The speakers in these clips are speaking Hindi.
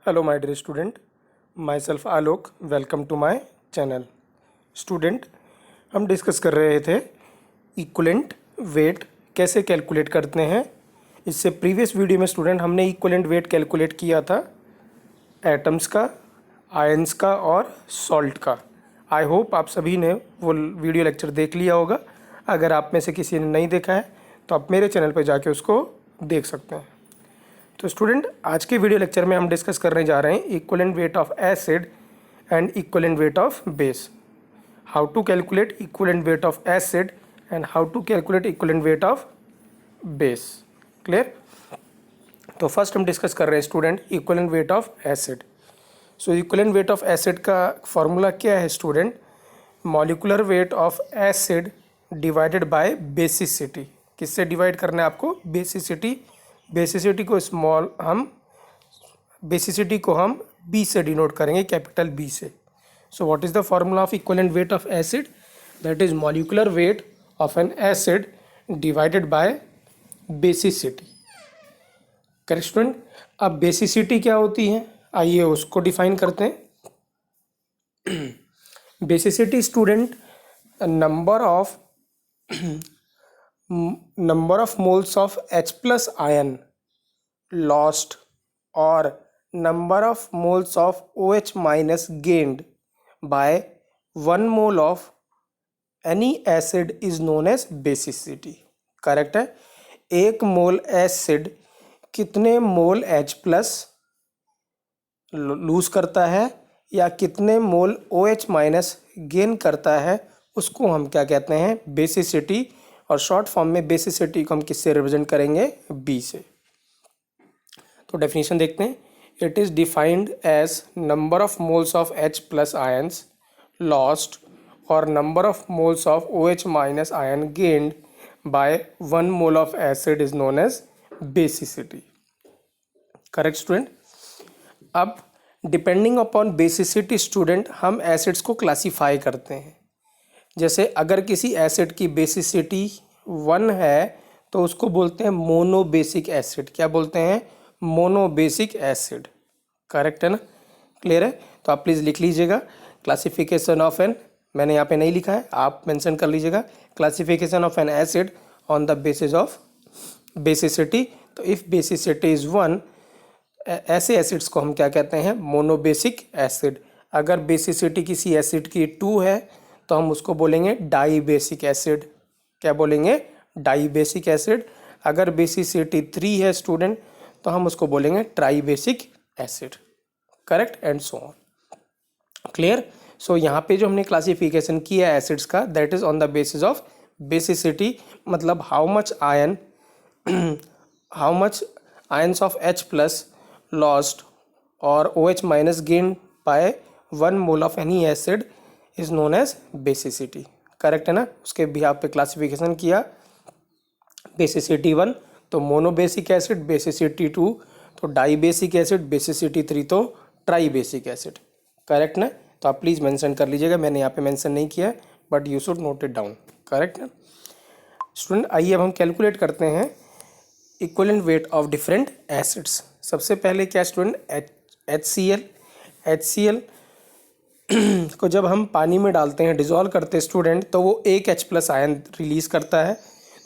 Hello my dear student, myself Alok, welcome to my channel. Student, हम डिस्कस कर रहे थे इक्वलेंट वेट कैसे कैलकुलेट करते हैं। इससे प्रीवियस वीडियो में स्टूडेंट हमने इक्वलेंट वेट कैलकुलेट किया था एटम्स का, आयंस का और सॉल्ट का। आई होप आप सभी ने वो वीडियो लेक्चर देख लिया होगा। अगर आप में से किसी ने नहीं देखा है तो आप मेरे चैनल पर जाके उसको देख सकते हैं। तो स्टूडेंट, आज के वीडियो लेक्चर में हम डिस्कस करने जा रहे हैं equivalent weight of acid and equivalent weight of base. How to calculate equivalent weight of acid and how to calculate equivalent weight of base. Clear? तो फर्स्ट हम डिस्कस कर रहे हैं student equivalent weight of acid. So equivalent weight of acid का फॉर्मूला क्या है student? Molecular weight of acid divided by basicity. किससे डिवाइड करना है आपको? बेसिसिटी। बेसिसिटी को हम बी से डिनोट करेंगे, कैपिटल बी से। So what is the formula of equivalent weight of acid? That is molecular weight of N acid divided by basicity. Correct student? अब बेसिसिटी क्या होती है, आइए उसको डिफाइन करते हैं। Basicity student number of moles of H plus ion lost or number of moles of OH minus gained by 1 mole of any acid is known as basicity। Correct है? एक मोल एसिड कितने मोल H प्लस लूज करता है या कितने मोल OH माइनस गेन करता है, उसको हम क्या कहते हैं? बेसिसिटी। और शॉर्ट फॉर्म में बेसिसिटी को हम किससे रिप्रेजेंट करेंगे? बी से। तो डेफिनेशन देखते हैं। It is defined as number of moles of H plus ions lost और number of moles of OH minus ion gained by 1 mole of acid is known as basicity. Correct student? अब डिपेंडिंग अपॉन बेसिसिटी स्टूडेंट हम एसिड्स को क्लासीफाई करते हैं। जैसे अगर किसी एसिड की बेसिसिटी 1 है तो उसको बोलते हैं मोनोबेसिक एसिड। क्या बोलते हैं? Monobasic acid. करेक्ट है ना? क्लियर है? तो आप प्लीज़ लिख लीजिएगा क्लासिफिकेशन ऑफ एन, मैंने यहाँ पे नहीं लिखा है, आप मेंशन कर लीजिएगा classification of N acid on the basis of basicity. तो इफ़ बेसिसिटी इज़ 1, ऐसे एसिड्स को हम क्या कहते हैं? Monobasic acid. अगर बेसिसिटी किसी एसिड की 2 है तो हम उसको बोलेंगे डाई बेसिक एसिड। क्या बोलेंगे? Di basic acid. अगर बेसिसिटी 3 है स्टूडेंट तो हम उसको बोलेंगे tri basic acid. Correct? And so on. Clear? So यहाँ पे जो हमने क्लासिफिकेशन किया है एसिड्स का, that is on the basis of basicity. मतलब how much ions of H plus lost और OH minus gain by 1 mole of any acid is known as basicity. Correct है ना? उसके भी आप पे क्लासिफिकेशन किया। बेसिसिटी 1 तो मोनोबेसिक एसिड, बेसिसिटी 2 तो डाई बेसिक एसिड, बेसिसिटी 3 तो ट्राई बेसिक एसिड। करेक्ट ना? तो आप प्लीज़ मेंशन कर लीजिएगा, मैंने यहाँ पे मेंशन नहीं किया, but you should note it down. Correct ना स्टूडेंट? आइए अब हम कैलकुलेट करते हैं equivalent weight of different acids. सबसे पहले क्या स्टूडेंट? HCl को जब हम पानी में डालते हैं, डिज़ोल्व करते हैं स्टूडेंट, तो वो एक H प्लस आयन रिलीज़ करता है।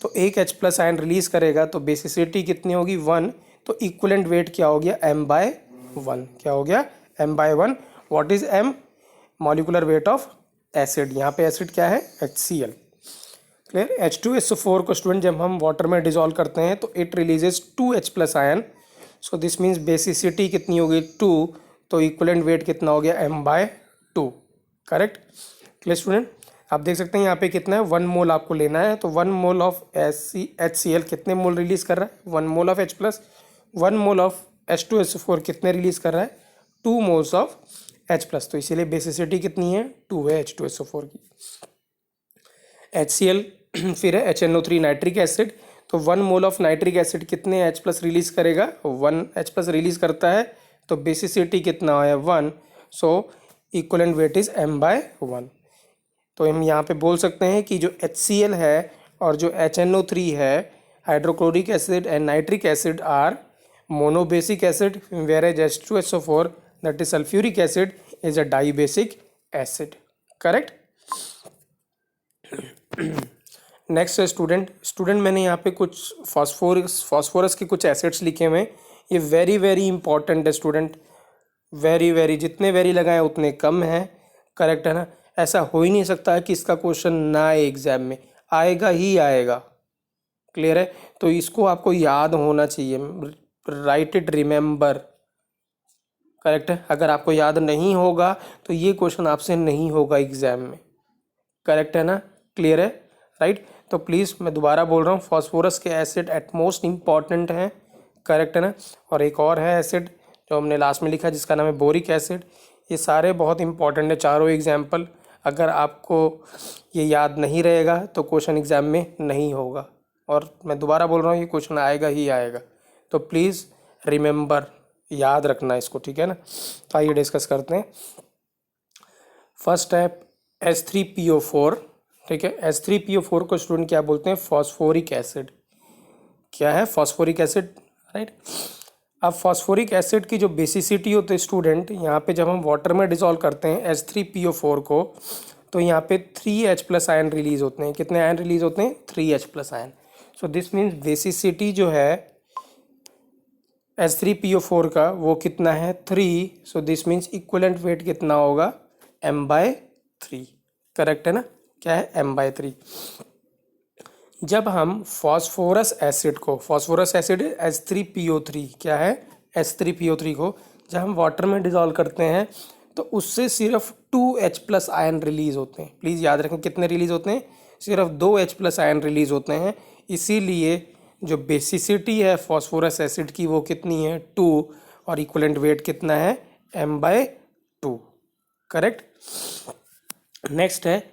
तो एक H प्लस आयन रिलीज़ करेगा तो बेसिसिटी कितनी होगी? 1। तो इक्वलेंट वेट क्या हो गया? m/1। क्या हो गया? m/1। What is m? Molecular weight of acid. यहाँ पे एसिड क्या है? HCl। क्लियर? H2SO4 को स्टूडेंट जब हम वाटर में डिज़ोल्व करते हैं तो it releases 2H plus ion. So this means basicity कितनी होगी? 2। तो इक्वलेंट वेट कितना हो गया? m/2। करेक्ट? Clear student? आप देख सकते हैं यहाँ पे कितना है? 1 मोल आपको लेना है। तो 1 मोल ऑफ HCl कितने मोल रिलीज़ कर रहा है? 1 mole of H plus. 1 mole of H2SO4 कितने रिलीज़ कर रहा है? 2 मोल्स ऑफ H प्लस। तो इसीलिए बेसिसिटी कितनी है? 2 है H2SO4 की। HCl फिर है HNO3 नाइट्रिक एसिड। तो 1 मोल ऑफ नाइट्रिक एसिड कितने H प्लस रिलीज़ करेगा? 1 H प्लस रिलीज़ करता है। तो बेसिसिटी कितना है? 1। सो इक्वलेंट वेट इज़ m/1। तो हम यहाँ पे बोल सकते हैं कि जो HCl है और जो HNO3 है, hydrochloric acid and nitric acid are monobasic acid, whereas H2SO4, that is sulfuric acid, is a dibasic acid. Correct? Next है स्टूडेंट मैंने यहाँ पे कुछ फॉस्फोरस के कुछ एसिड्स लिखे हुए हैं. ये वेरी वेरी इंपॉर्टेंट है स्टूडेंट, वेरी जितने वेरी लगाएं उतने कम है. करेक्ट है ना? ऐसा हो ही नहीं सकता है कि इसका क्वेश्चन ना आए एग्जाम में, आएगा ही आएगा. क्लियर है? तो इसको आपको याद होना चाहिए. Right it, remember. करेक्ट है? अगर आपको याद नहीं होगा तो ये क्वेश्चन आपसे नहीं होगा एग्जाम में. करेक्ट है ना? क्लियर है? राइट. तो प्लीज़ मैं दोबारा बोल रहा हूँ, फॉस्फोरस के एसिड एट मोस्ट इम्पॉर्टेंट हैं. करेक्ट है ना? और एक और है एसिड जो हमने लास्ट में लिखा जिसका नाम है बोरिक एसिड. ये सारे बहुत इंपॉर्टेंट है, चारों एग्जाम्पल. अगर आपको ये याद नहीं रहेगा तो क्वेश्चन एग्जाम में नहीं होगा. और मैं दोबारा बोल रहा हूँ, ये क्वेश्चन आएगा ही आएगा. तो प्लीज़ रिमेंबर, याद रखना इसको. ठीक है ना? तो आइए डिस्कस करते हैं. फर्स्ट है H3PO4. ठीक है, H3PO4 को स्टूडेंट क्या बोलते हैं? Phosphoric acid. क्या है? Phosphoric acid. राइट. अब फॉस्फोरिक एसिड की जो बेसिसिटी होती है स्टूडेंट, यहाँ पे जब हम वाटर में डिसॉल्व करते हैं H3PO4 को, तो यहाँ पे 3H+ आयन रिलीज होते हैं. कितने आयन रिलीज होते हैं? 3H+ ion. So this means basicity जो है H3PO4 का वो कितना है? 3. So this means equivalent weight कितना होगा? m/3. करेक्ट है ना? क्या है? m/3. जब हम फॉस्फोरस एसिड को, फॉस्फोरस एसिड H3PO3, क्या है? H3PO3 को जब हम वाटर में डिसॉल्व करते हैं तो उससे सिर्फ 2H+ आयन रिलीज होते हैं. प्लीज़ याद रखें, कितने रिलीज होते हैं? सिर्फ 2H+ आयन रिलीज होते हैं. इसीलिए जो बेसिसिटी है फॉस्फोरस एसिड की वो कितनी है? 2. और इक्विवेलेंट वेट कितना है? m/2. करेक्ट. नेक्स्ट है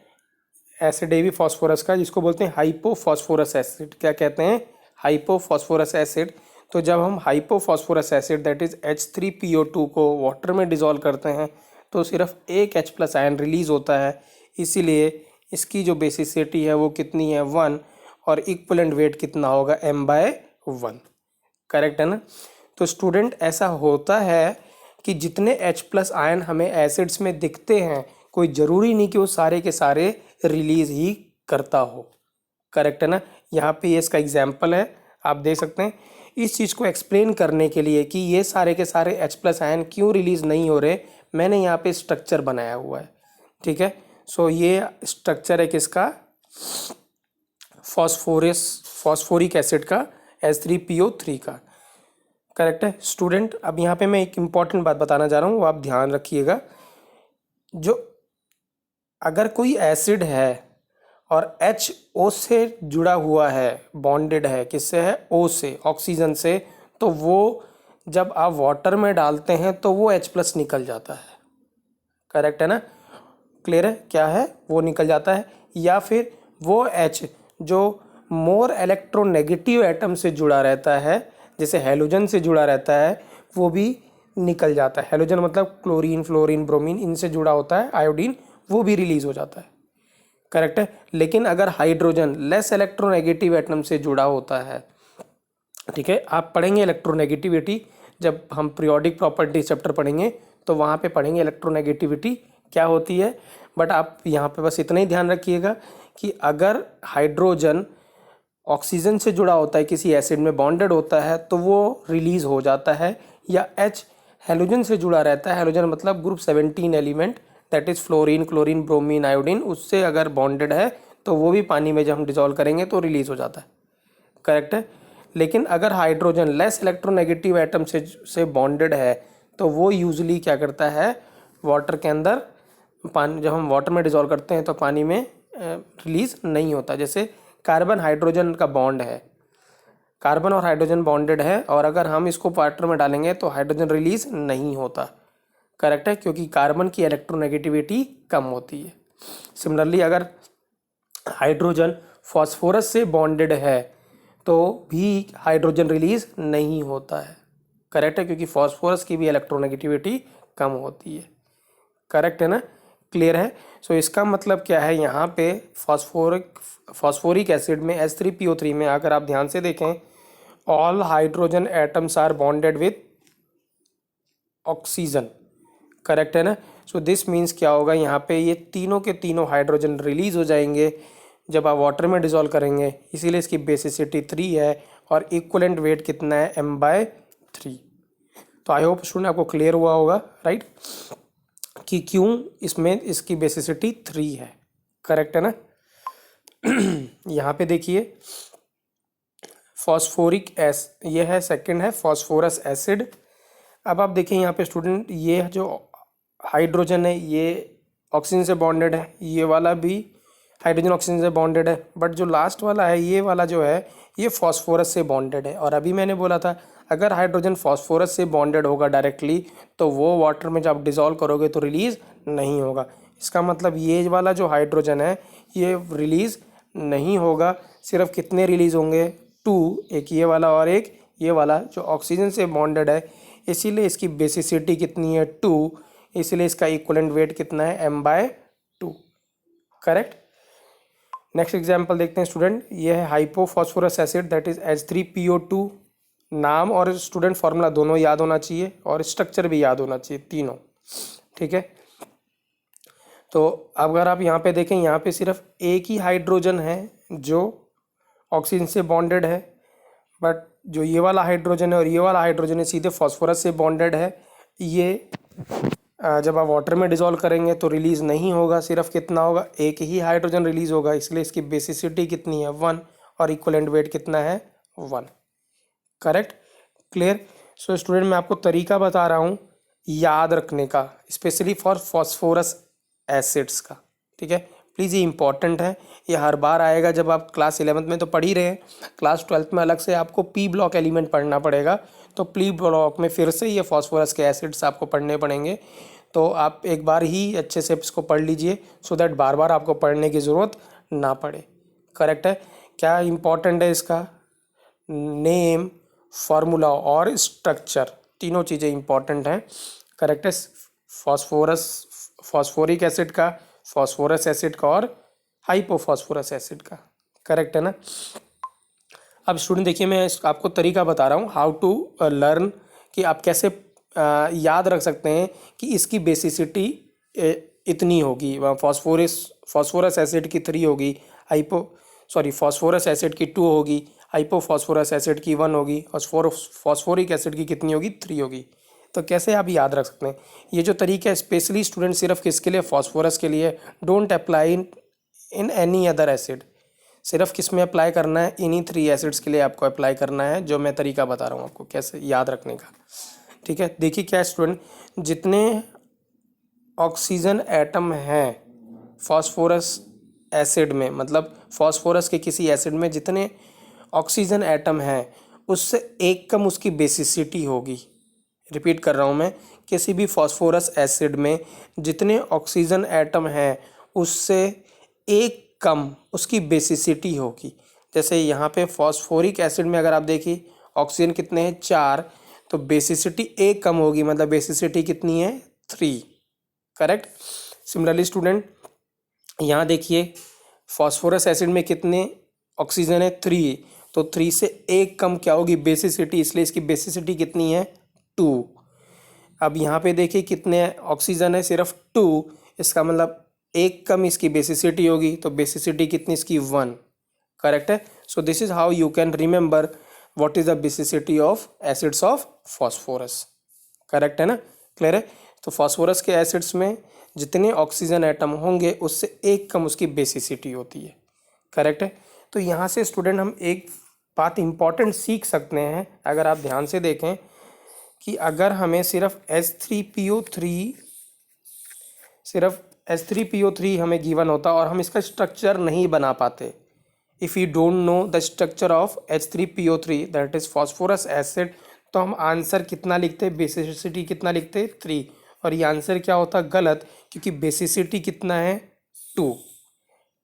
एसिड ए बी फॉस्फोरस का, जिसको बोलते हैं हाइपोफॉस्फोरस एसिड. क्या कहते हैं? Hypophosphorous acid. तो जब हम hypophosphorous acid that is H3PO2 को वाटर में डिसॉल्व करते हैं तो सिर्फ एक H+ आयन रिलीज होता है. इसीलिए इसकी जो बेसिसिटी है वो कितनी है? 1. और इक्विवेलेंट वेट कितना होगा? m/1. करेक्ट है ना? तो स्टूडेंट ऐसा होता है कि जितने H+ आयन हमें एसिड्स में दिखते हैं, कोई ज़रूरी नहीं कि वो सारे के सारे रिलीज ही करता हो. करेक्ट है ना? यहाँ पे ये इसका एग्जाम्पल है, आप देख सकते हैं. इस चीज़ को एक्सप्लेन करने के लिए कि ये सारे के सारे H+ आयन क्यों रिलीज़ नहीं हो रहे, मैंने यहाँ पे स्ट्रक्चर बनाया हुआ है. ठीक है. सो ये स्ट्रक्चर है किसका? फॉस्फोरिक एसिड का, H3PO3 का. करेक्ट है स्टूडेंट. अब यहाँ पे मैं एक इम्पॉर्टेंट बात बताना चाह रहा हूँ, वो आप ध्यान रखिएगा. जो अगर कोई एसिड है और HO से जुड़ा हुआ है, बॉन्डेड है, किससे है? O से, ऑक्सीजन से, तो वो जब आप वाटर में डालते हैं तो वो H+ निकल जाता है. करेक्ट है ना? क्लियर है? क्या है? वो निकल जाता है. या फिर वो H जो मोर इलेक्ट्रोनेगेटिव एटम से जुड़ा रहता है, जैसे हेलोजन से जुड़ा रहता है, वो भी निकल जाता है. हेलोजन मतलब क्लोरीन, फ्लोरीन, ब्रोमीन, इनसे जुड़ा होता है, आयोडीन, वो भी रिलीज हो जाता है. करेक्ट है. लेकिन अगर हाइड्रोजन लेस इलेक्ट्रोनेगेटिव एटम से जुड़ा होता है, ठीक है, आप पढ़ेंगे इलेक्ट्रोनेगेटिविटी जब हम पीरियोडिक प्रॉपर्टी चैप्टर पढ़ेंगे तो वहाँ पे पढ़ेंगे इलेक्ट्रोनेगेटिविटी क्या होती है. बट आप यहाँ पे बस इतना ही ध्यान रखिएगा कि अगर हाइड्रोजन ऑक्सीजन से जुड़ा होता है, किसी एसिड में बॉन्डेड होता है, तो वो रिलीज हो जाता है. या H हेलोजन से जुड़ा रहता है, हेलोजन मतलब group 17 element, that is fluorine, chlorine, bromine, iodine, उससे अगर बॉन्डेड है तो वो भी पानी में जब हम डिसॉल्व करेंगे तो रिलीज हो जाता है. करेक्ट है. लेकिन अगर हाइड्रोजन लेस इलेक्ट्रोनेगेटिव एटम से बॉन्डेड है तो वो यूजली क्या करता है? वाटर के अंदर, पानी जब हम वाटर में डिसॉल्व करते हैं तो पानी में रिलीज नहीं होता. जैसे कार्बन हाइड्रोजन का बॉन्ड है, कार्बन और हाइड्रोजन बॉन्डेड है, और अगर हम इसको वाटर में डालेंगे तो हाइड्रोजन रिलीज नहीं होता. करेक्ट है, क्योंकि कार्बन की इलेक्ट्रोनेगेटिविटी कम होती है. सिमिलरली अगर हाइड्रोजन फॉस्फोरस से बॉन्डेड है तो भी हाइड्रोजन रिलीज नहीं होता है. करेक्ट है, क्योंकि फॉस्फोरस की भी इलेक्ट्रोनेगेटिविटी कम होती है. करेक्ट है ना? क्लियर है? सो इसका मतलब क्या है? यहाँ पे फॉस्फोरिक एसिड में H3PO3 में अगर आप ध्यान से देखें, all hydrogen atoms are bonded with oxygen, correct है ना। सो दिस मीन्स क्या होगा, यहाँ पे ये तीनों के तीनों हाइड्रोजन रिलीज हो जाएंगे जब आप वाटर में डिजोल्व करेंगे, इसीलिए इसकी बेसिसिटी 3 है और इक्वलेंट वेट कितना है m/3। तो आई होप स्टूडेंट आपको क्लियर हुआ होगा, राइट, कि क्यों इसमें इसकी बेसिसिटी 3 है, करेक्ट है ना। यहाँ पे देखिए फॉस्फोरिक एस, ये है सेकंड है फॉस्फोरस एसिड। अब आप देखिए यहाँ पे स्टूडेंट, ये जो हाइड्रोजन है ये ऑक्सीजन से बॉन्डेड है, ये वाला भी हाइड्रोजन ऑक्सीजन से बॉन्डेड है, बट जो लास्ट वाला है ये वाला जो है ये फॉस्फोरस से बॉन्डेड है। और अभी मैंने बोला था अगर हाइड्रोजन फॉस्फोरस से बॉन्डेड होगा डायरेक्टली तो वो वाटर में जब आप डिज़ोल्व करोगे तो रिलीज़ नहीं होगा। इसका मतलब ये वाला जो हाइड्रोजन है ये रिलीज़ नहीं होगा, सिर्फ कितने रिलीज़ होंगे, 2, एक ये वाला और एक ये वाला जो ऑक्सीजन से बॉन्डेड है, इसीलिए इसकी बेसिसिटी कितनी है 2, इसलिए इसका इक्वलेंट वेट कितना है m/2, करेक्ट। नेक्स्ट एग्जाम्पल देखते हैं स्टूडेंट, ये है hypophosphorous acid that is H3PO2। नाम और स्टूडेंट फार्मूला दोनों याद होना चाहिए और स्ट्रक्चर भी याद होना चाहिए, तीनों, ठीक है। तो अगर आप यहाँ पे देखें, यहाँ पे सिर्फ एक ही हाइड्रोजन है जो ऑक्सीजन से बॉन्डेड है, बट जो ये वाला हाइड्रोजन है और ये वाला हाइड्रोजन है सीधे फॉस्फोरस से बॉन्डेड है। ये जब आप वाटर में डिज़ोल्व करेंगे तो रिलीज़ नहीं होगा, सिर्फ कितना होगा, एक ही हाइड्रोजन रिलीज़ होगा, इसलिए इसकी बेसिसिटी कितनी है 1 और इक्वलेंट वेट कितना है 1, करेक्ट, क्लियर। सो स्टूडेंट मैं आपको तरीका बता रहा हूँ याद रखने का, स्पेशली फॉर फॉस्फोरस एसिड्स का, ठीक है। प्लीज़ ये इंपॉर्टेंट है, ये हर बार आएगा जब आप क्लास 11th में तो पढ़ ही रहे हैं, क्लास 12th में अलग से आपको पी ब्लॉक एलिमेंट पढ़ना पड़ेगा, तो पी ब्लॉक में फिर से ये फॉस्फोरस के एसिड्स आपको पढ़ने पड़ेंगे। तो आप एक बार ही अच्छे से इसको पढ़ लीजिए सो दैट बार बार आपको पढ़ने की ज़रूरत ना पड़े, करेक्ट है। क्या इंपॉर्टेंट है इसका, नेम, फार्मूला और स्ट्रक्चर, तीनों चीज़ें इंपॉर्टेंट हैं, करेक्ट है। फॉस्फोरिक एसिड का, फॉस्फोरस एसिड का और हाइपोफॉस्फोरस एसिड का, करेक्ट है ना। अब स्टूडेंट देखिए मैं आपको तरीका बता रहा हूँ हाउ टू लर्न, कि आप कैसे याद रख सकते हैं कि इसकी बेसिसिटी इतनी होगी, फॉस्फोरस एसिड की 3 होगी, फॉस्फोरस एसिड की 2 होगी, हाइपोफॉस्फोरस एसिड की 1 होगी और फॉस्फोरिक एसिड की कितनी होगी 3 होगी। तो कैसे आप याद रख सकते हैं, ये जो तरीका है स्पेशली स्टूडेंट सिर्फ किसके लिए, फॉस्फोरस के लिए, don't apply in any other acid, सिर्फ किस में अप्लाई करना है, इन्हीं 3 एसिड्स के लिए आपको अप्लाई करना है, जो मैं तरीका बता रहा हूँ आपको कैसे याद रखने का, ठीक है। देखिए क्या स्टूडेंट, जितने ऑक्सीजन एटम हैं फॉस्फोरस एसिड में, मतलब फॉस्फोरस के किसी एसिड में जितने ऑक्सीजन एटम हैं उससे एक कम उसकी बेसिसिटी होगी। रिपीट कर रहा हूँ मैं, किसी भी फॉस्फोरस एसिड में जितने ऑक्सीजन एटम हैं उससे एक कम उसकी बेसिसिटी होगी। जैसे यहाँ पे फॉस्फोरिक एसिड में अगर आप देखिए ऑक्सीजन कितने हैं 4, तो बेसिसिटी एक कम होगी, मतलब बेसिसिटी कितनी है 3, करेक्ट। सिमिलरली स्टूडेंट यहाँ देखिए फॉस्फोरस एसिड में कितने ऑक्सीजन है 3, तो 3 से एक कम क्या होगी बेसिसिटी, इसलिए इसकी बेसिसिटी कितनी है 2। अब यहाँ पे देखिए कितने ऑक्सीजन है सिर्फ 2, इसका मतलब एक कम इसकी बेसिसिटी होगी, तो बेसिसिटी कितनी इसकी 1, करेक्ट है। So this is how you can remember what is the basicity of acids of phosphorus, correct है ना, क्लियर है। तो फॉस्फोरस के एसिड्स में जितने ऑक्सीजन एटम होंगे उससे एक कम उसकी बेसिसिटी होती है, करेक्ट है। तो यहाँ से स्टूडेंट हम एक बात इंपॉर्टेंट सीख सकते हैं, अगर आप ध्यान से देखें कि अगर हमें सिर्फ H3PO3 हमें गिवन होता और हम इसका स्ट्रक्चर नहीं बना पाते, if you don't know the structure of H3PO3 that is phosphorous acid, तो हम आंसर कितना लिखते, बेसिसिटी कितना लिखते 3, और ये आंसर क्या होता गलत, क्योंकि बेसिसिटी कितना है 2,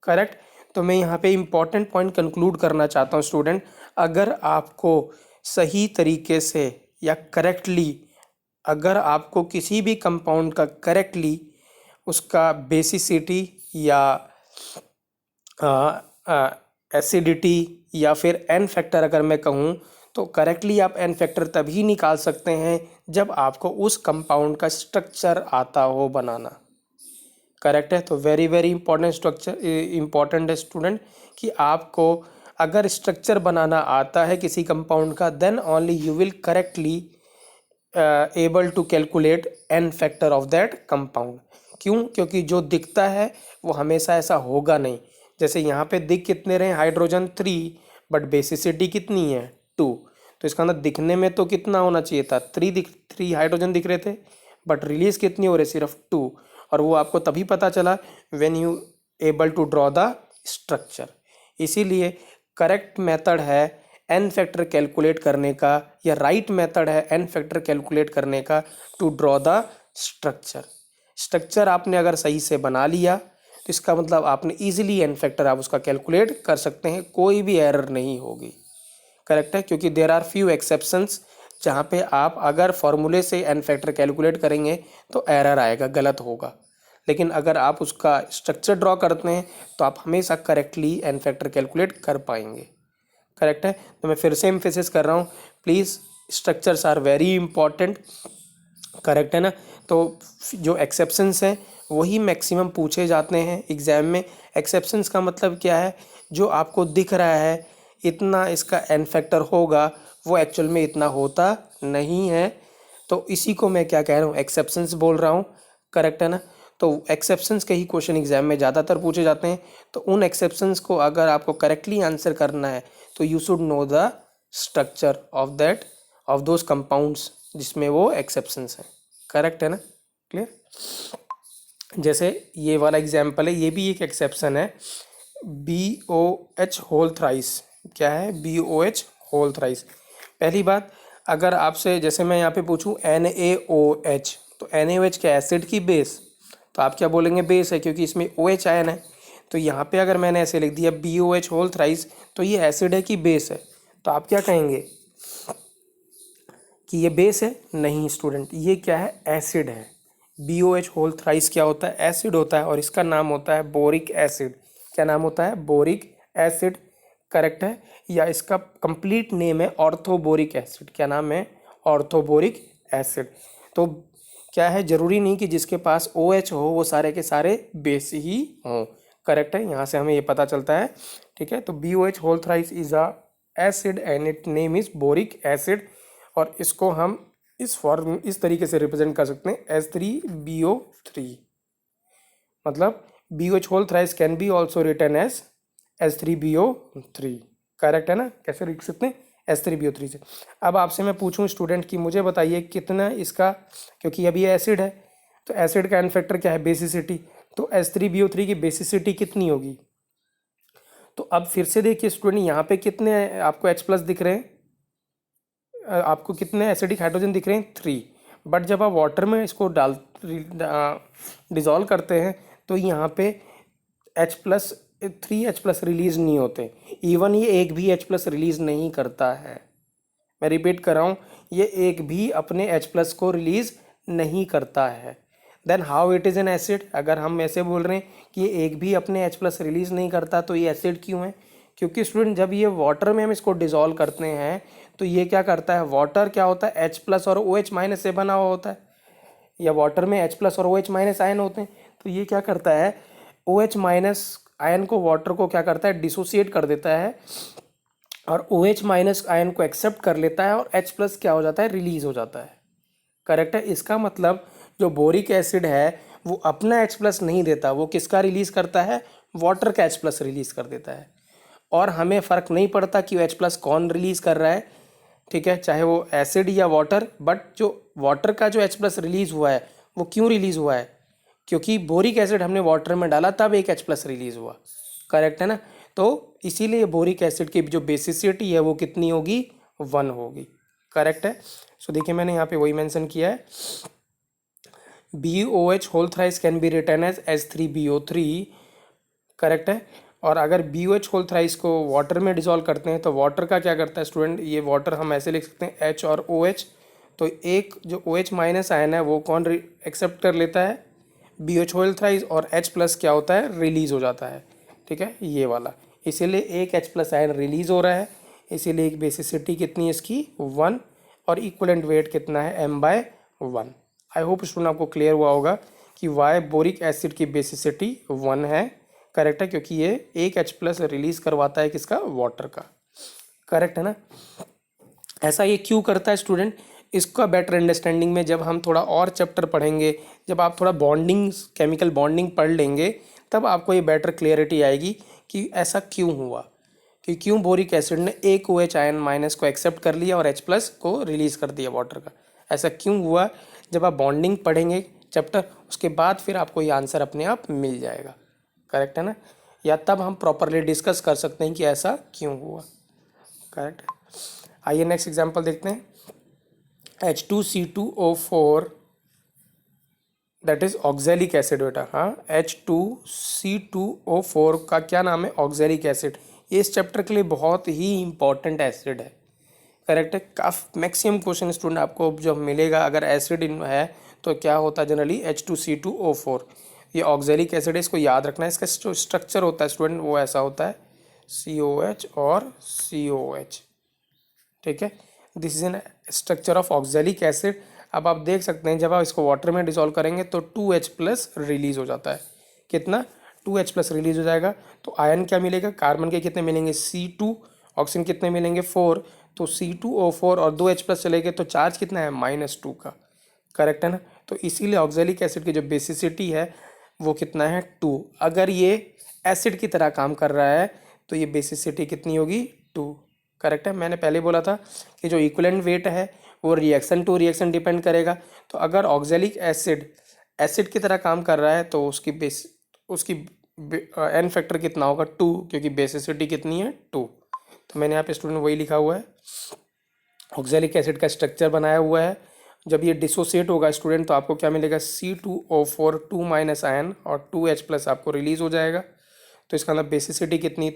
करेक्ट। तो मैं यहाँ पे इम्पॉर्टेंट पॉइंट कंक्लूड करना चाहता हूँ स्टूडेंट, अगर आपको सही तरीके से या करेक्टली, अगर आपको किसी भी कंपाउंड का करेक्टली उसका बेसिसिटी या एसिडिटी या फिर एन फैक्टर अगर मैं कहूँ, तो करेक्टली आप एन फैक्टर तभी निकाल सकते हैं जब आपको उस कंपाउंड का स्ट्रक्चर आता हो बनाना। करेक्ट है। तो very very important structure important है स्टूडेंट कि आपको अगर स्ट्रक्चर बनाना आता है किसी कंपाउंड का, then only you will correctly able to calculate N factor of that compound. क्यों? क्योंकि जो दिखता है वो हमेशा ऐसा होगा नहीं। जैसे यहाँ पे दिख कितने रहे, हाइड्रोजन 3, बट बेसिसिटी कितनी है 2। तो इसका अंदर दिखने में तो कितना होना चाहिए था, 3 हाइड्रोजन दिख रहे थे, बट रिलीज कितनी हो रही, सिर्फ 2। और वो आपको तभी पता चला when you able to draw the structure. इसीलिए करेक्ट मेथड है एन फैक्टर कैलकुलेट करने का, या राइट मेथड है एन फैक्टर कैलकुलेट करने का to draw the structure. Structure आपने अगर सही से बना लिया तो इसका मतलब आपने इजीली एन फैक्टर आप उसका कैलकुलेट कर सकते हैं, कोई भी एरर नहीं होगी। करेक्ट है, क्योंकि देर आर फ्यू एक्सेप्शंस जहाँ पे आप अगर फॉर्मूले से एन फैक्टर कैलकुलेट करेंगे तो एरर आएगा, गलत होगा। लेकिन अगर आप उसका स्ट्रक्चर ड्रॉ करते हैं तो आप हमेशा करेक्टली एन फैक्टर कैलकुलेट कर पाएंगे। करेक्ट है। तो मैं फिर से एम्फेसिस कर रहा हूँ, please structures are very important. Correct है ना। तो जो एक्सेप्शंस हैं वही मैक्सिमम पूछे जाते हैं एग्जाम में। एक्सेप्शंस का मतलब क्या है, जो आपको दिख रहा है इतना इसका एन फैक्टर होगा, वो एक्चुअल में इतना होता नहीं है। तो इसी को मैं क्या कह रहा हूँ, एक्सेप्शंस बोल रहा हूँ। करेक्ट है ना। तो एक्सेप्शंस के ही क्वेश्चन एग्जाम में ज़्यादातर पूछे जाते हैं। तो उन एक्सेप्शंस को अगर आपको करेक्टली आंसर करना है तो you should know the structure of those compounds जिसमें वो एक्सेप्शंस हैं। करेक्ट है ना, क्लियर। जैसे ये वाला एग्जाम्पल है, ये भी एक एक्सेप्शन है, BOH होल थ्राइस। क्या है, BOH होल थ्राइस। पहली बात, अगर आपसे जैसे मैं यहाँ पे पूछूं NaOH, तो NaOH क्या एसिड की बेस, तो आप क्या बोलेंगे, बेस है, क्योंकि इसमें OH आयन है। तो यहाँ पे अगर मैंने ऐसे लिख दिया BOH होल थ्राइस, तो ये एसिड है कि बेस है, तो आप क्या कहेंगे कि ये बेस है? नहीं स्टूडेंट, ये क्या है, एसिड है। BOH होल थ्राइस क्या होता है, एसिड होता है, और इसका नाम होता है बोरिक एसिड। क्या नाम होता है, बोरिक एसिड। करेक्ट है। या इसका कंप्लीट नेम है ऑर्थोबोरिक एसिड। क्या नाम है, ऑर्थोबोरिक एसिड। तो क्या है, जरूरी नहीं कि जिसके पास OH हो वो सारे के सारे बेस ही हों। करेक्ट है, यहाँ से हमें ये पता चलता है। ठीक है। तो BOH whole thrice is a acid and it name is boric acid. और इसको हम इस तरीके से रिप्रेजेंट कर सकते हैं H3BO3। मतलब BOH whole thrice can be also written as H3BO3। Correct है ना। कैसे लिख सकते हैं, H3BO3 से। अब आपसे मैं पूछूं स्टूडेंट कि मुझे बताइए कितना इसका, क्योंकि अभी एसिड है तो एसिड का एन फैक्टर क्या है, बेसिसिटी। तो H3BO3 की बेसिसिटी कितनी होगी। तो अब फिर से देखिए स्टूडेंट, यहाँ पे कितने आपको H+ दिख रहे हैं, आपको कितने एसिडिक हाइड्रोजन दिख रहे हैं, 3। बट जब आप वाटर में इसको डिज़ोल्व करते हैं तो यहाँ पे H+3 H+ रिलीज नहीं होते। इवन ये एक भी H+ रिलीज नहीं करता है। मैं रिपीट कर रहा हूँ, ये एक भी अपने H+ को रिलीज नहीं करता है। Then how it is an acid. अगर हम ऐसे बोल रहे हैं कि ये एक भी अपने H+ रिलीज नहीं करता, तो ये एसिड क्यों है, क्योंकि स्टूडेंट जब ये वाटर में हम इसको डिज़ोल्व करते हैं तो ये क्या करता है, वाटर क्या होता है, H+ और OH- से बना हुआ होता है, या वाटर में H+ और OH- आयन होते हैं। तो ये क्या करता है, OH- आयन को, वाटर को क्या करता है, डिसोसिएट कर देता है, और OH- आयन को एक्सेप्ट कर लेता है, और H+ क्या हो जाता है, रिलीज हो जाता है। करेक्ट है। इसका मतलब जो बोरिक एसिड है वो अपना H+ नहीं देता, वो किसका रिलीज करता है, वाटर का H+ रिलीज कर देता है। और हमें फ़र्क नहीं पड़ता कि वो H+ कौन रिलीज कर रहा है, ठीक है, चाहे वो एसिड या वाटर। बट जो वाटर का जो H+ रिलीज हुआ है वो क्यों रिलीज हुआ है, क्योंकि बोरिक एसिड हमने वाटर में डाला तब एक H+ रिलीज हुआ। करेक्ट है ना। तो इसीलिए बोरिक एसिड की जो बेसिसिटी है वो कितनी होगी, 1 होगी। करेक्ट है। सो देखिए मैंने यहाँ पे वही मेंशन किया है, BOH whole thrice can be written as H3BO3। Correct है। और अगर BOH होल थ्राइस को वाटर में डिसॉल्व करते हैं तो वाटर का क्या करता है स्टूडेंट, ये वाटर हम ऐसे लिख सकते हैं H और OH। तो एक जो OH- आयन है वो कौन एक्सेप्ट कर लेता है, BOH होल थ्राइस, और H+ क्या होता है, रिलीज हो जाता है। ठीक है, ये वाला। इसीलिए एक H+ आयन रिलीज हो रहा है, इसीलिए एक बेसिसिटी कितनी है इसकी 1 और इक्वलेंट वेट कितना है m/1। आई होप स्टूडेंट आपको क्लियर हुआ होगा कि वाई बोरिक एसिड की बेसिसिटी 1 है। करेक्ट है, क्योंकि ये एक H+ रिलीज करवाता है किसका, वाटर का। करेक्ट है ना। ऐसा ये क्यों करता है स्टूडेंट, इसका बेटर अंडरस्टैंडिंग में जब हम थोड़ा और चैप्टर पढ़ेंगे, जब आप थोड़ा बॉन्डिंग केमिकल बॉन्डिंग पढ़ लेंगे, तब आपको ये बेटर क्लियरिटी आएगी कि ऐसा क्यों हुआ, कि क्यों बोरिक एसिड ने एक OH आयन माइनस को एक्सेप्ट कर लिया और H+ को रिलीज कर दिया वाटर का। ऐसा क्यों हुआ, जब आप बॉन्डिंग पढ़ेंगे चैप्टर, उसके बाद फिर आपको ये आंसर अपने आप मिल जाएगा। करेक्ट है ना, या तब हम प्रॉपरली डिस्कस कर सकते हैं कि ऐसा क्यों हुआ। करेक्ट। आइए नेक्स्ट एग्जांपल देखते हैं। H2C2O4 that is oxalic acid बेटा। हाँ, H2C2O4 का क्या नाम है, ऑक्जेलिक एसिड। ये इस चैप्टर के लिए बहुत ही इंपॉर्टेंट एसिड है। करेक्ट है, काफ़ी मैक्सिमम क्वेश्चन स्टूडेंट आपको जो मिलेगा अगर एसिड है तो क्या होता है जनरली H2C2O4। ये ऑक्जेलिक एसिड है, इसको याद रखना है। इसका जो स्ट्रक्चर होता है स्टूडेंट वो ऐसा होता है COH और COH। ठीक है, this is an structure of oxalic acid. अब आप देख सकते हैं जब आप इसको वाटर में डिसॉल्व करेंगे तो 2H+ रिलीज हो जाता है। कितना, 2H+ रिलीज हो जाएगा। तो आयन क्या मिलेगा, कार्बन के कितने मिलेंगे C2, ऑक्सीजन कितने मिलेंगे 4, तो C2O4 और 2H+ चले गए तो चार्ज कितना है -2 का। करेक्ट है ना। तो इसीलिए ऑक्जेलिक एसिड की जो बेसिसिटी है वो कितना है 2। अगर ये एसिड की तरह काम कर रहा है तो ये बेसिसिटी कितनी होगी 2। करेक्ट है, मैंने पहले बोला था कि जो इक्विवेलेंट वेट है वो रिएक्शन टू रिएक्शन डिपेंड करेगा। तो अगर ऑक्जेलिक एसिड की तरह काम कर रहा है तो उसकी एन फैक्टर कितना होगा 2, क्योंकि बेसिसिटी कितनी है 2। तो मैंने यहाँ पे स्टूडेंट वही लिखा हुआ है, ऑक्जेलिक एसिड का स्ट्रक्चर बनाया हुआ है। जब ये डिसोसिएट होगा स्टूडेंट तो आपको क्या मिलेगा C2O4 2- आयन और 2H+ आपको रिलीज हो जाएगा। तो इसका मतलब बेसिसिटी कितनी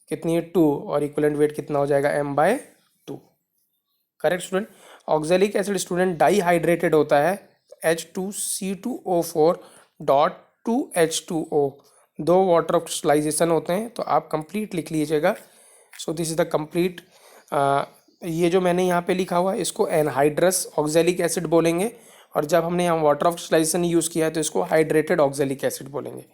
कितनी है 2 और इक्विवेलेंट वेट कितना हो जाएगा m/2। Correct student. Oxalic acid student dihydrated होता है H2C2O4 dot 2H2O, 2 water oxidisation होते हैं। तो आप कंप्लीट लिख लीजिएगा। So this is the complete. ये जो मैंने यहाँ पे लिखा हुआ है इसको एनहाइड्रस ऑक्जेलिक एसिड बोलेंगे, और जब हमने यहाँ वाटर ऑक्सीडाइजेशन यूज़ किया है तो इसको हाइड्रेटेड ऑक्जेलिक एसिड बोलेंगे।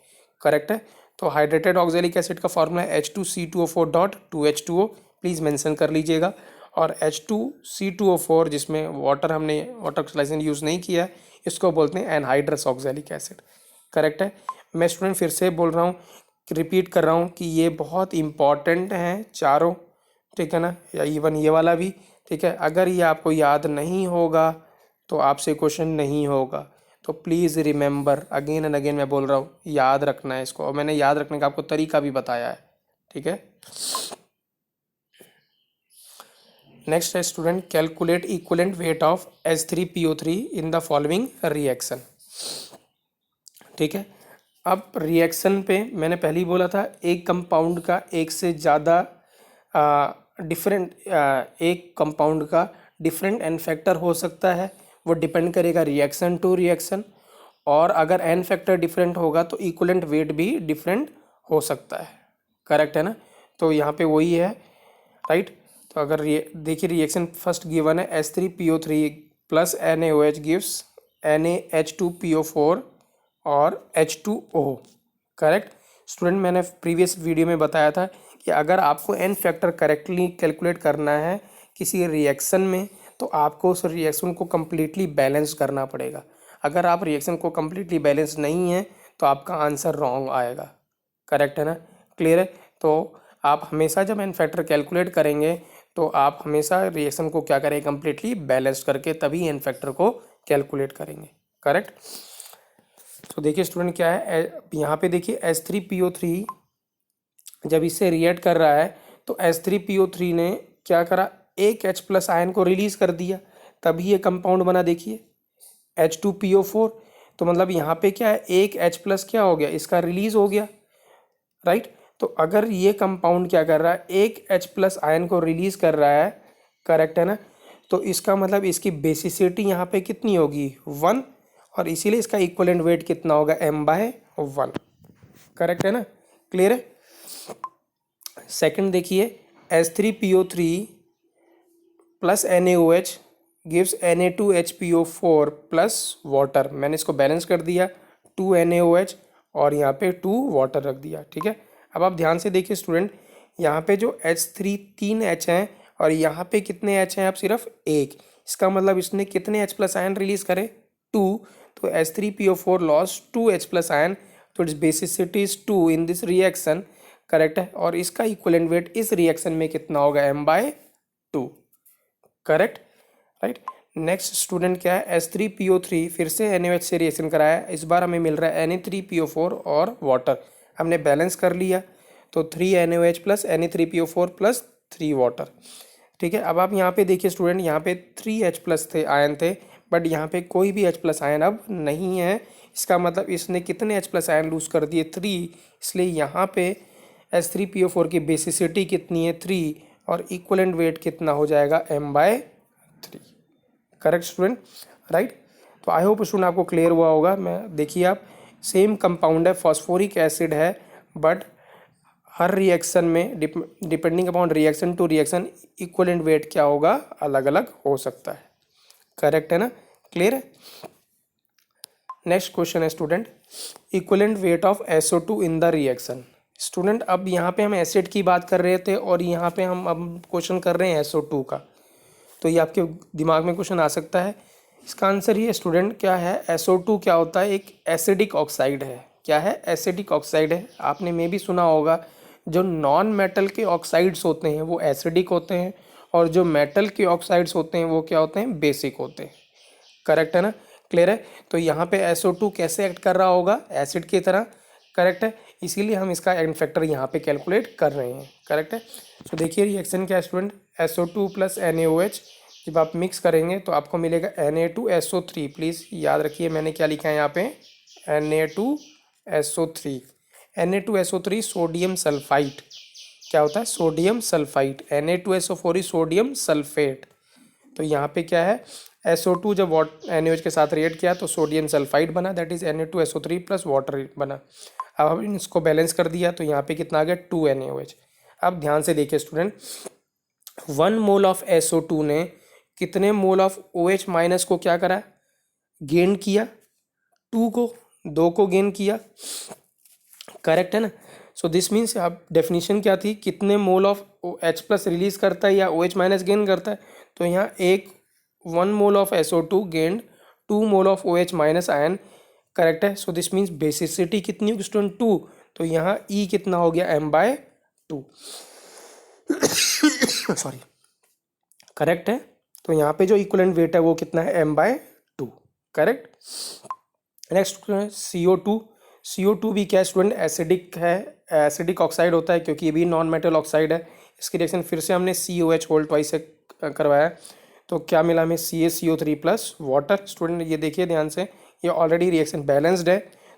करेक्ट है। तो हाइड्रेटेड ऑक्जेलिक एसिड का फॉर्मूला है H2C2O4 dot 2H2O, please mention कर लीजिएगा। और H2C2O4 जिसमें हमने वाटर ऑक्सीडाइजेशन यूज़ नहीं किया है इसको बोलते हैं एनहाइड्रस ऑक्जेलिक एसिड। करेक्ट है। मैं स्टूडेंट फिर से बोल रहा हूँ, रिपीट कर रहा हूँ कि ये बहुत इंपॉर्टेंट हैं चारों। ठीक है ना, या इवन ये वाला भी। ठीक है, अगर ये आपको याद नहीं होगा तो आपसे क्वेश्चन नहीं होगा। तो please remember, again and again मैं बोल रहा हूँ, याद रखना है इसको, और मैंने याद रखने का आपको तरीका भी बताया है। ठीक है। नेक्स्ट है student, calculate equivalent weight of H3PO3 in the following reaction. ठीक है, अब रिएक्शन पे मैंने पहले ही बोला था एक कंपाउंड का एक से ज़्यादा एक कंपाउंड का डिफरेंट एन फैक्टर हो सकता है। वो डिपेंड करेगा रिएक्शन टू रिएक्शन, और अगर एन फैक्टर डिफरेंट होगा तो इक्विवेलेंट वेट भी डिफरेंट हो सकता है। करेक्ट है ना। तो यहाँ पे वही है, राइट। तो अगर देखिए रिएक्शन फर्स्ट गिवन है H3PO3 plus NaOH gives NaH2PO4 और H2O। करेक्ट स्टूडेंट, मैंने प्रीवियस वीडियो में बताया था कि अगर आपको एन फैक्टर करेक्टली कैलकुलेट करना है किसी रिएक्शन में तो आपको उस रिएक्शन को कम्प्लीटली बैलेंस करना पड़ेगा। अगर आप रिएक्शन को कम्प्लीटली बैलेंस नहीं है तो आपका आंसर रॉन्ग आएगा। करेक्ट है ना, क्लियर है। तो आप हमेशा जब एन फैक्टर कैलकुलेट करेंगे तो आप हमेशा रिएक्शन को क्या करें, कम्प्लीटली बैलेंस करके तभी एन फैक्टर को कैलकुलेट करेंगे। करेक्ट। तो देखिए स्टूडेंट क्या है, यहाँ पे देखिए H3PO3 जब इससे रिएक्ट कर रहा है तो H3PO3 ने क्या करा, एक H+ आयन को रिलीज कर दिया, तभी ये कंपाउंड बना। देखिए H2PO4, तो मतलब यहाँ पे क्या है, एक H+ क्या हो गया, इसका रिलीज हो गया, राइट। तो अगर ये कंपाउंड क्या कर रहा है, एक H+ आयन को रिलीज कर रहा है, करेक्ट है ना, तो इसका मतलब इसकी बेसिसिटी यहाँ पे कितनी होगी 1, और इसीलिए इसका इक्विवेलेंट वेट कितना होगा m/1। करेक्ट है ना, क्लियर है। सेकंड देखिए H3PO3 plus NaOH gives Na2HPO4 plus water. मैंने इसको बैलेंस कर दिया, 2 NaOH और यहाँ पे 2 वाटर रख दिया, ठीक है। अब आप ध्यान से देखिए स्टूडेंट, यहाँ पे जो H3 3 H हैं और यहाँ पे कितने H हैं, आप सिर्फ एक, इसका मतलब इसने कितने H प्लस आयन रिलीज करे, 2। तो H3PO4 loss 2 H plus ion, तो its basicity is 2 in this reaction, correct है। और इसका इक्विवेलेंट वेट इस रिएक्शन में कितना होगा, m/2, correct, right. Next student क्या है, H3PO3 फिर से NaOH से रिएक्शन कराया, इस बार हमें मिल रहा है Na3PO4 और वाटर, हमने बैलेंस कर लिया, तो 3 NaOH plus Na3PO4 plus 3 water, ठीक है। अब आप यहाँ पे देखिए स्टूडेंट, यहाँ पे 3 H प्लस थे आयन थे, बट यहाँ पे कोई भी H प्लस आयन अब नहीं है, इसका मतलब इसने कितने H प्लस आयन लूज कर दिए, 3, इसलिए यहाँ पे H3PO4 की बेसिसिटी कितनी है, 3, और इक्वलेंट वेट कितना हो जाएगा, m/3, करेक्ट स्टूडेंट, राइट। तो आई होप स्टूडेंट आपको क्लियर हुआ होगा। मैं देखिए आप, सेम कंपाउंड है, फॉस्फोरिक एसिड है, बट हर रिएक्शन में depending upon reaction to reaction equivalent weight क्या होगा, अलग अलग हो सकता है, करेक्ट है ना, क्लियर है। नेक्स्ट क्वेश्चन है student, equivalent weight of SO2 in the reaction. Student अब यहाँ पे हम एसिड की बात कर रहे थे और यहाँ पे हम अब क्वेश्चन कर रहे हैं SO2 का, तो ये आपके दिमाग में क्वेश्चन आ सकता है। इसका आंसर ये स्टूडेंट क्या है, SO2 क्या होता है, एक एसिडिक ऑक्साइड है। क्या है, एसिडिक ऑक्साइड है। आपने में भी सुना होगा, जो नॉन मेटल के ऑक्साइड्स होते हैं वो एसिडिक होते हैं, और जो मेटल के ऑक्साइड्स होते हैं वो क्या होते हैं, बेसिक होते हैं, करेक्ट है ना, क्लियर है। तो यहाँ पे SO2 कैसे एक्ट कर रहा होगा, एसिड की तरह, करेक्ट है, इसीलिए हम इसका एंड फैक्टर यहाँ पे कैलकुलेट कर रहे हैं, करेक्ट है। तो देखिए रिएक्शन क्या है स्टूडेंट, SO2 प्लस NaOH, जब आप मिक्स करेंगे तो आपको मिलेगा Na2SO3। प्लीज़ याद रखिए मैंने क्या लिखा है यहाँ पे, Na2SO3। Na2SO3 सोडियम सल्फाइड, क्या होता है, सोडियम सल्फाइड। Na2SO4 ही सोडियम सल्फेट। तो यहाँ पे क्या है, SO2 जब NaOH के साथ रिएक्ट किया तो सोडियम सल्फाइड बना, that is Na2SO3 plus water बना। अब हम इसको बैलेंस कर दिया तो यहाँ पे कितना आ गया, 2 NaOH। अब ध्यान से देखिए स्टूडेंट, 1 मोल ऑफ SO2 ने कितने मोल ऑफ OH माइनस को क्या करा, गेन किया, 2 को गेन किया, करेक्ट है ना। सो दिस मीन्स आप डेफिनेशन क्या थी, कितने mole of H plus release करता है या OH माइनस गेन करता है, तो यहाँ 1 mole of SO2 gained 2 mole of OH minus ion, correct है। सो दिस मीन्स बेसिसिटी कितनी होगी स्टूडेंट, 2, तो यहाँ E कितना हो गया, m/2, सॉरी, करेक्ट है। तो यहाँ पे जो इक्विवेलेंट वेट है वो कितना है, m/2, करेक्ट। नेक्स्ट CO2 भी क्या स्टूडेंट, एसिडिक है, एसिडिक ऑक्साइड होता है, क्योंकि ये भी नॉन मेटल ऑक्साइड है। इसकी रिएक्शन फिर से हमने COH होल ट्वाइस से करवाया, तो क्या मिला हमें, CaCO3 प्लस वाटर। स्टूडेंट ये देखिए ध्यान से, ये ऑलरेडी रिएक्शन बैलेंस्ड है,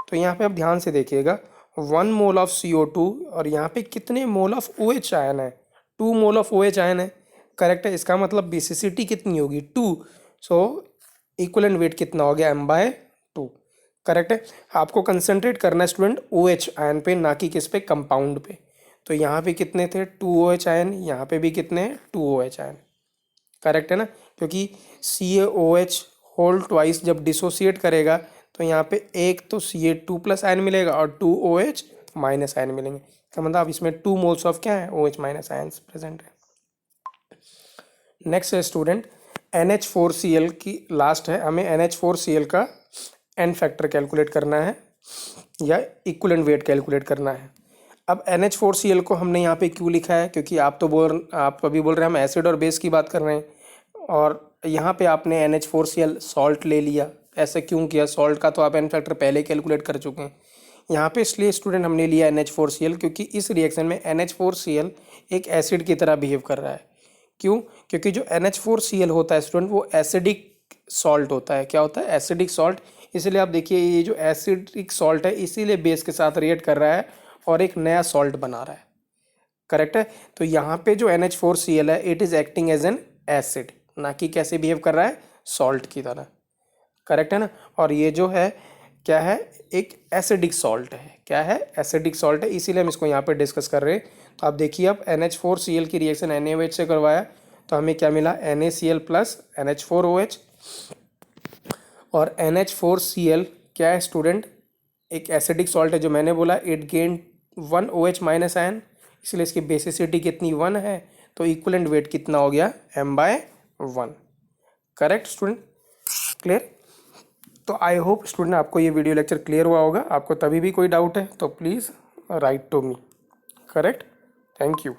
तो यहाँ पे आप ध्यान से देखिएगा, 1 मोल ऑफ CO2 और यहाँ पे कितने मोल ऑफ OH आयन है, 2 मोल ऑफ OH आयन है, करेक्ट है। इसका मतलब बेसिसिटी कितनी होगी, 2, सो इक्विवेलेंट वेट कितना हो गया, m/2, करेक्ट है। आपको कंसंट्रेट करना है स्टूडेंट OH आयन पे, ना कि किस पे, कंपाउंड पे। तो यहाँ पे कितने थे, 2 OH आयन, यहाँ पे भी कितने, 2 OH आयन, करेक्ट है ना, क्योंकि CaOH होल ट्वाइस जब डिसोसिएट करेगा तो यहाँ पे एक तो Ca2 प्लस आयन मिलेगा और 2 OH माइनस आयन मिलेंगे, तो मतलब इसमें 2 मोल्स ऑफ क्या है, OH माइनस आयन प्रेजेंट है। नेक्स्ट है स्टूडेंट NH4Cl की लास्ट है, हमें NH4Cl का एन फैक्टर कैलकुलेट करना है या इक्विवेलेंट वेट कैलकुलेट करना है। अब NH4Cl को हमने यहाँ पे क्यों लिखा है, क्योंकि आप अभी बोल रहे हैं हम एसिड और बेस की बात कर रहे हैं, और यहाँ पे आपने NH4Cl सॉल्ट ले लिया, ऐसा क्यों किया, सॉल्ट का तो आप एन फैक्टर पहले कैलकुलेट कर चुके हैं। यहाँ पे इसलिए स्टूडेंट हमने लिया NH4Cl क्योंकि इस रिएक्शन में NH4Cl एक एसिड की तरह बिहेव कर रहा है। क्यों, क्योंकि जो NH4Cl होता है स्टूडेंट वो एसिडिक सॉल्ट होता है, क्या होता है, एसिडिक सॉल्ट। इसलिए आप देखिए ये जो एसिडिक सॉल्ट है इसीलिए बेस के साथ रिएक्ट कर रहा है और एक नया सॉल्ट बना रहा है, करेक्ट है। तो यहाँ पे जो NH4Cl है it is acting as an acid, ना कि कैसे बिहेव कर रहा है, सॉल्ट की तरह, करेक्ट है ना। और ये जो है क्या है, एक एसिडिक सॉल्ट है, क्या है, एसिडिक सॉल्ट है, इसीलिए हम इसको यहाँ पे डिस्कस कर रहे हैं। तो आप देखिए, अब NH4Cl की रिएक्शन NaOH से करवाया तो हमें क्या मिला, NaCl प्लस NH4OH। और NH4Cl क्या है स्टूडेंट, एक एसिडिक सॉल्ट है जो मैंने बोला, it gain 1 OH minus ion, इसलिए इसकी बेसिसिटी कितनी 1 है, तो इक्वलेंट वेट कितना हो गया m/1। Correct student, clear. तो आई होप स्टूडेंट आपको ये वीडियो लेक्चर क्लियर हुआ होगा। आपको तभी भी कोई डाउट है तो please write to me. Correct, thank you.